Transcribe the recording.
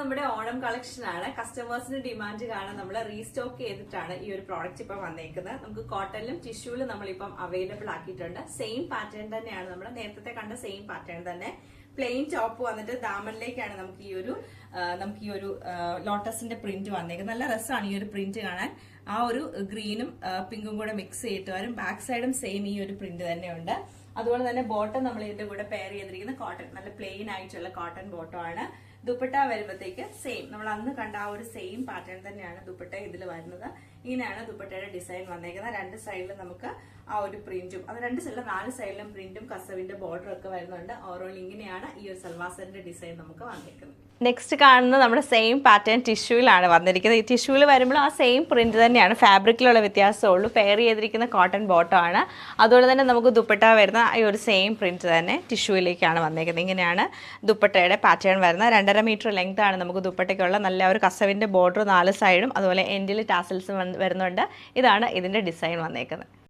നമ്മുടെ ഓണം കളക്ഷൻ ആണ്. കസ്റ്റമേഴ്സിന് ഡിമാൻഡ് കാണാൻ നമ്മൾ റീസ്റ്റോക്ക് ചെയ്തിട്ടാണ് ഈ ഒരു പ്രോഡക്റ്റ് ഇപ്പം വന്നേക്കുന്നത്. നമുക്ക് കോട്ടണിലും ടിഷ്യൂലും നമ്മളിപ്പം അവൈലബിൾ ആക്കിയിട്ടുണ്ട്. സെയിം പാറ്റേൺ തന്നെയാണ്, നമ്മൾ നേരത്തെ കണ്ട സെയിം പാറ്റേൺ തന്നെ. പ്ലെയിൻ ടോപ്പ് വന്നിട്ട് ദാമനിലേക്കാണ് നമുക്ക് ഈ ഒരു ലോട്ടസിന്റെ പ്രിന്റ് വന്നേക്കുന്നത്. നല്ല രസമാണ് ഈ ഒരു പ്രിന്റ് കാണാൻ. ആ ഒരു ഗ്രീനും പിങ്കും കൂടെ മിക്സ് ചെയ്തിട്ട് വരും. ബാക്ക് സൈഡും സെയിം ഈ ഒരു പ്രിന്റ് തന്നെയുണ്ട്. അതുപോലെ തന്നെ ബോട്ടം നമ്മൾ ഇതിന്റെ കൂടെ പെയർ ചെയ്തിരിക്കുന്ന കോട്ടൺ, നല്ല പ്ലെയിൻ ആയിട്ടുള്ള കോട്ടൺ ബോട്ടം ആണ്. ദുപ്പട്ട വരുമ്പോഴത്തേക്ക് സെയിം, നമ്മൾ അന്ന് കണ്ട ആ ഒരു സെയിം പാറ്റേൺ തന്നെയാണ് ദുപ്പട്ട ഇതിൽ വരുന്നത്. ഇങ്ങനെയാണ് ദുപ്പട്ടയുടെ ഡിസൈൻ വന്നേക്കുന്നത്. രണ്ട് സൈഡിലും നമുക്ക് ആ ഒരു പ്രിന്റും, അത് രണ്ട് സൈഡിലും 4 സൈഡിലും പ്രിന്റും കസവിന്റെ ബോർഡറും ഒക്കെ വരുന്നുണ്ട്. ഓവറോൾ ഇങ്ങനെയാണ് ഈ ഒരു സൽവാസറിന്റെ ഡിസൈൻ നമുക്ക് വന്നേക്കുന്നത്. നെക്സ്റ്റ് കാണുന്നത് നമ്മുടെ സെയിം പാറ്റേൺ ടിഷ്യൂവിലാണ് വന്നിരിക്കുന്നത്. ഈ ടിഷ്യൂവിൽ വരുമ്പോൾ ആ സെയിം പ്രിന്റ് തന്നെയാണ്, ഫാബ്രിക്കിലുള്ള വ്യത്യാസമേ ഉള്ളൂ. പെയർ ചെയ്തിരിക്കുന്ന കോട്ടൺ ബോട്ടം ആണ്. അതുപോലെ തന്നെ നമുക്ക് ദുപ്പട്ട വരുന്ന ഈ ഒരു സെയിം പ്രിന്റ് തന്നെ ടിഷ്യൂവിലേക്കാണ് വന്നേക്കുന്നത്. ഇങ്ങനെയാണ് ദുപ്പട്ടയുടെ പാറ്റേൺ വരുന്നത്. 2.5 മീറ്റർ ലെങ്ത് ആണ് നമുക്ക് ദുപ്പട്ടയ്ക്കുള്ള. നല്ല ഒരു കസവിന്റെ ബോർഡർ 4 സൈഡും, അതുപോലെ എൻഡിൽ ടാസൽസും വരുന്നുണ്ട്. ഇതാണ് ഇതിന്റെ ഡിസൈൻ വന്നേക്കുന്നത്.